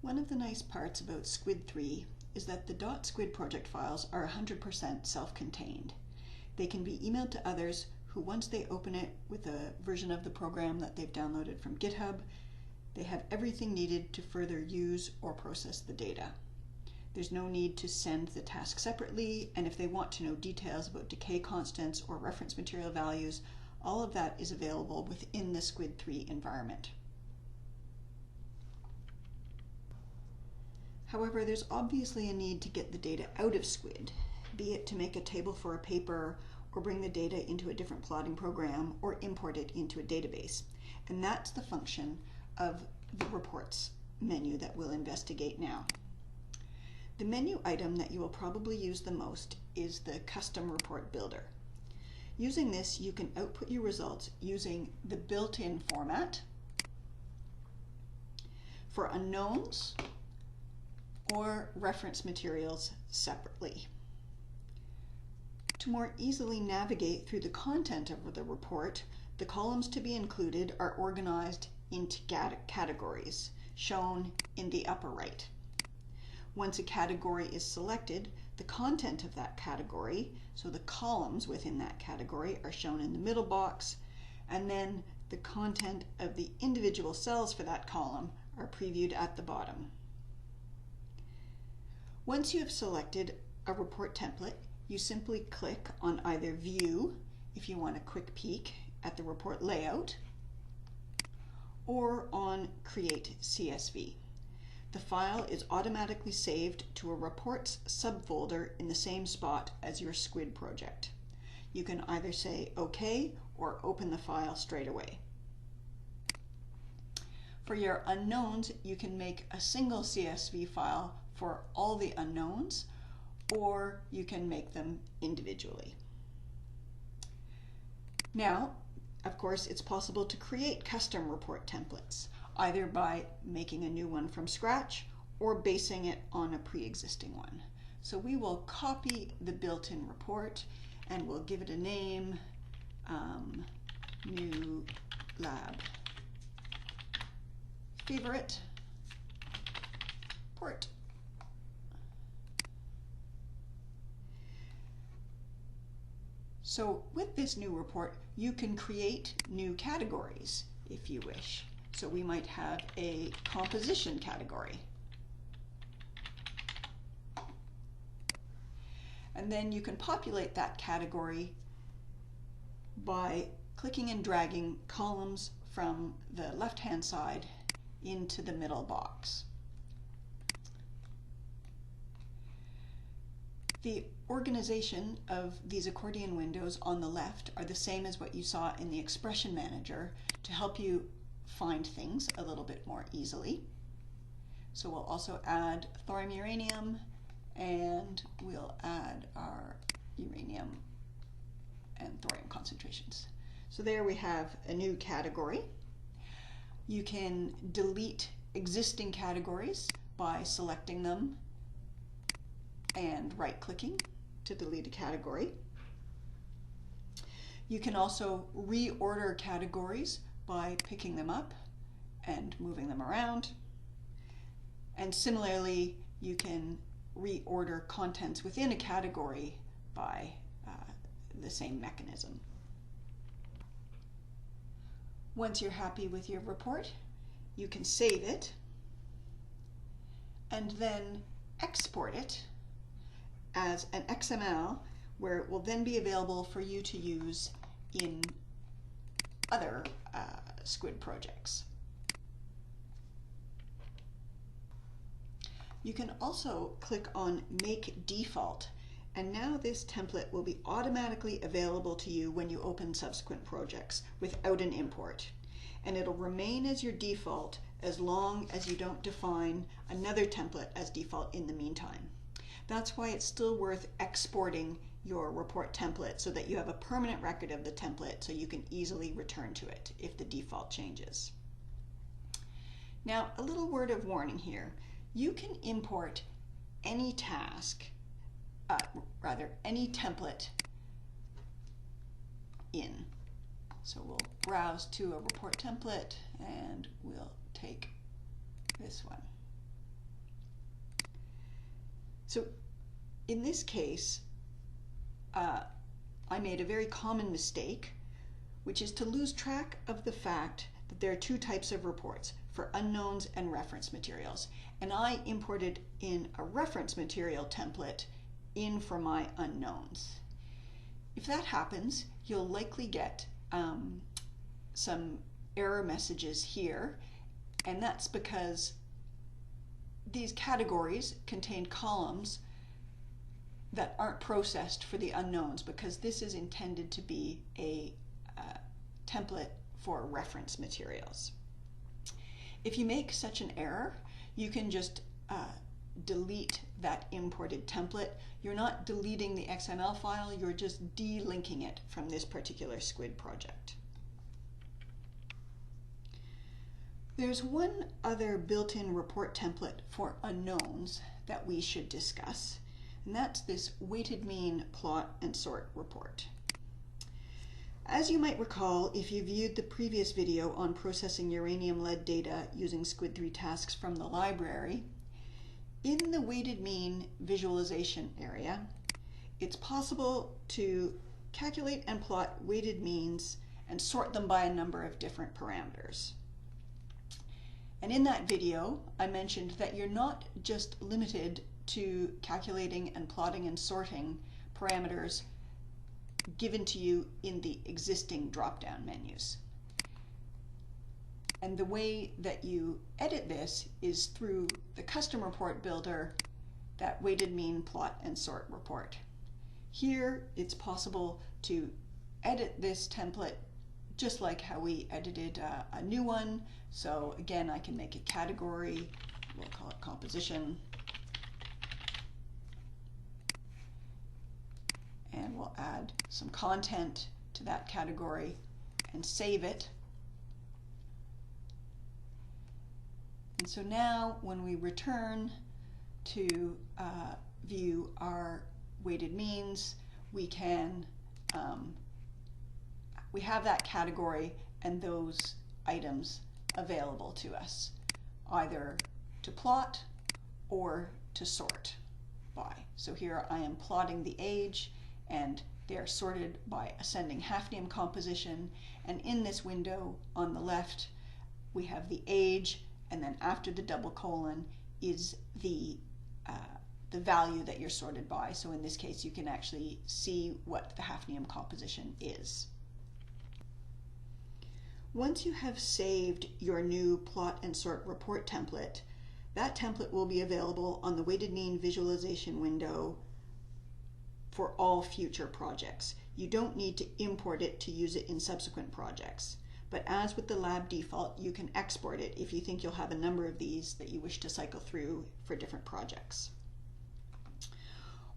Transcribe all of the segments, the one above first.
One of the nice parts about SQUID3 is that the .squid project files are 100% self-contained. They can be emailed to others who, once they open it with a version of the program that they've downloaded from GitHub, they have everything needed to further use or process the data. There's no need to send the task separately, and if they want to know details about decay constants or reference material values, all of that is available within the SQUID3 environment. However, there's obviously a need to get the data out of Squid, be it to make a table for a paper, or bring the data into a different plotting program, or import it into a database. And that's the function of the Reports menu that we'll investigate now. The menu item that you will probably use the most is the Custom Report Builder. Using this, you can output your results using the built-in format for unknowns or reference materials separately. To more easily navigate through the content of the report, the columns to be included are organized into categories, shown in the upper right. Once a category is selected, the content of that category, so the columns within that category, are shown in the middle box, and then the content of the individual cells for that column are previewed at the bottom. Once you have selected a report template, you simply click on either View if you want a quick peek at the report layout, or on Create CSV. The file is automatically saved to a Reports subfolder in the same spot as your Squid project. You can either say OK or open the file straight away. For your unknowns, you can make a single CSV file for all the unknowns, or you can make them individually. Now, of course, it's possible to create custom report templates, either by making a new one from scratch or basing it on a pre-existing one. So we will copy the built-in report and we'll give it a name, New Lab Favorite Port. So with this new report, you can create new categories if you wish. So we might have a composition category. And then you can populate that category by clicking and dragging columns from the left-hand side into the middle box. The organization of these accordion windows on the left are the same as what you saw in the Expression Manager to help you find things a little bit more easily. So we'll also add thorium, uranium, and we'll add our uranium and thorium concentrations. So there we have a new category. You can delete existing categories by selecting them and right-clicking to delete a category. You can also reorder categories by picking them up and moving them around. And similarly, you can reorder contents within a category by the same mechanism. Once you're happy with your report, you can save it and then export it as an XML, where it will then be available for you to use in other Squid projects. You can also click on Make Default, and now this template will be automatically available to you when you open subsequent projects without an import. And it'll remain as your default as long as you don't define another template as default in the meantime. That's why it's still worth exporting your report template so that you have a permanent record of the template so you can easily return to it if the default changes. Now, a little word of warning here. You can import any task, any template in. So we'll browse to a report template and we'll take this one. So in this case, I made a very common mistake, which is to lose track of the fact that there are two types of reports, for unknowns and reference materials. And I imported in a reference material template in for my unknowns. If that happens, you'll likely get some error messages here, and that's because these categories contain columns that aren't processed for the unknowns, because this is intended to be a template for reference materials. If you make such an error, you can just delete that imported template. You're not deleting the XML file, you're just delinking it from this particular SQUID project. There's one other built-in report template for unknowns that we should discuss, and that's this weighted mean plot and sort report. As you might recall, if you viewed the previous video on processing uranium-lead data using SQUID3 tasks from the library, in the weighted mean visualization area, it's possible to calculate and plot weighted means and sort them by a number of different parameters. And in that video, I mentioned that you're not just limited to calculating and plotting and sorting parameters given to you in the existing drop-down menus. And the way that you edit this is through the custom report builder, that weighted mean plot and sort report. Here it's possible to edit this template just like how we edited a new one. So again, I can make a category, we'll call it composition, and we'll add some content to that category and save it. And so now when we return to view our weighted means, we can we have that category and those items available to us, either to plot or to sort by. So here I am plotting the age, and they're sorted by ascending hafnium composition, and in this window on the left we have the age, and then after the double colon is the value that you're sorted by. So in this case you can actually see what the hafnium composition is. Once you have saved your new plot and sort report template, that template will be available on the weighted mean visualization window for all future projects. You don't need to import it to use it in subsequent projects. But as with the lab default, you can export it if you think you'll have a number of these that you wish to cycle through for different projects.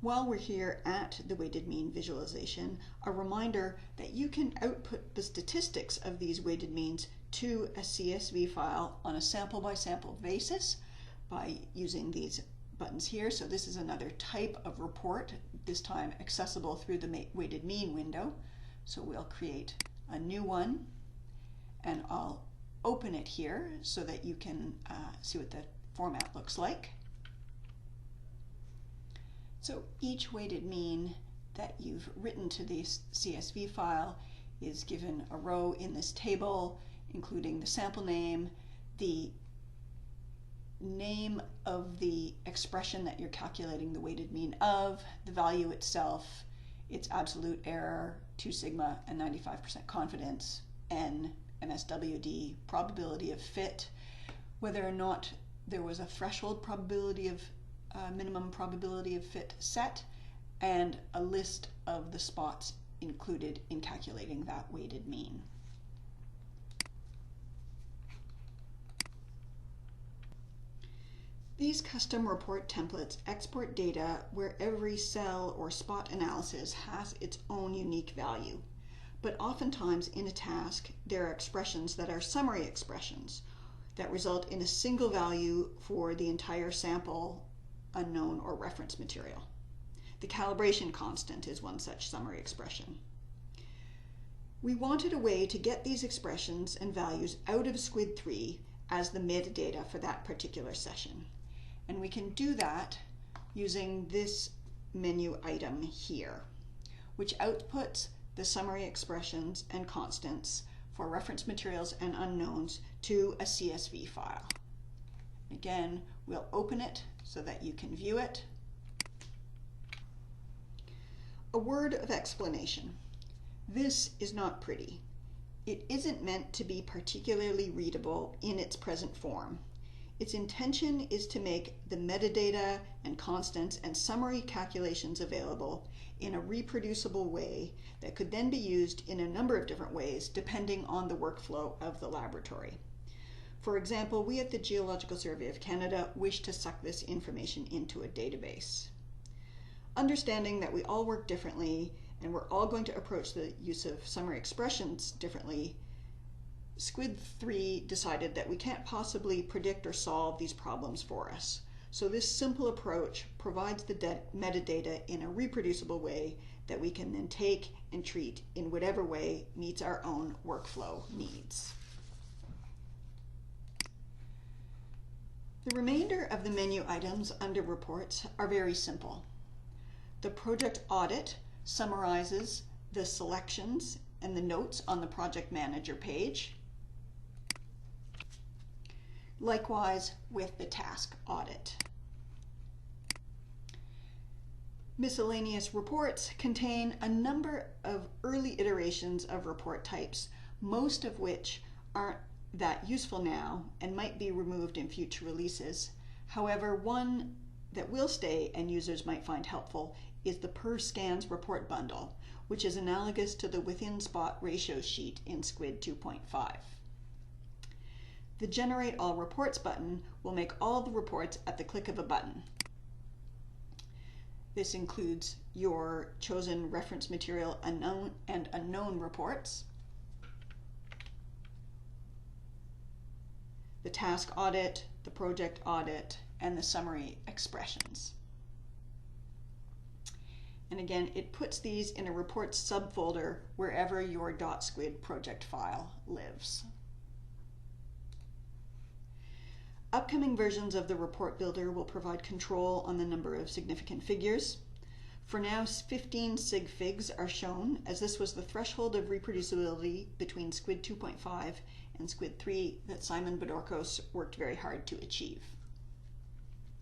While we're here at the weighted mean visualization, a reminder that you can output the statistics of these weighted means to a CSV file on a sample by sample basis by using these buttons here. So this is another type of report, this time accessible through the weighted mean window. So we'll create a new one, and I'll open it here so that you can see what the format looks like. So each weighted mean that you've written to this CSV file is given a row in this table, including the sample name, the name of the expression that you're calculating the weighted mean of, the value itself, its absolute error, 2 sigma and 95% confidence, N, MSWD, probability of fit, whether or not there was a threshold probability of minimum probability of fit set, and a list of the spots included in calculating that weighted mean. These custom report templates export data where every cell or spot analysis has its own unique value. But oftentimes in a task, there are expressions that are summary expressions that result in a single value for the entire sample, unknown, or reference material. The calibration constant is one such summary expression. We wanted a way to get these expressions and values out of SQUID3 as the metadata for that particular session. And we can do that using this menu item here, which outputs the summary expressions and constants for reference materials and unknowns to a CSV file. Again, we'll open it so that you can view it. A word of explanation. This is not pretty. It isn't meant to be particularly readable in its present form. Its intention is to make the metadata and constants and summary calculations available in a reproducible way that could then be used in a number of different ways depending on the workflow of the laboratory. For example, we at the Geological Survey of Canada wish to suck this information into a database. Understanding that we all work differently and we're all going to approach the use of summary expressions differently, SQUID3 decided that we can't possibly predict or solve these problems for us. So this simple approach provides the metadata in a reproducible way that we can then take and treat in whatever way meets our own workflow needs. The remainder of the menu items under reports are very simple. The project audit summarizes the selections and the notes on the project manager page. Likewise with the task audit. Miscellaneous reports contain a number of early iterations of report types, most of which aren't that useful now and might be removed in future releases. However, one that will stay and users might find helpful is the per scans report bundle, which is analogous to the within spot ratio sheet in SQUID 2.5. The Generate All Reports button will make all the reports at the click of a button. This includes your chosen reference material unknown and unknown reports, the task audit, the project audit, and the summary expressions. And again, it puts these in a reports subfolder wherever your .squid project file lives. Upcoming versions of the report builder will provide control on the number of significant figures. For now, 15 sig figs are shown, as this was the threshold of reproducibility between SQUID 2.5 and SQUID 3 that Simon Bodorkos worked very hard to achieve.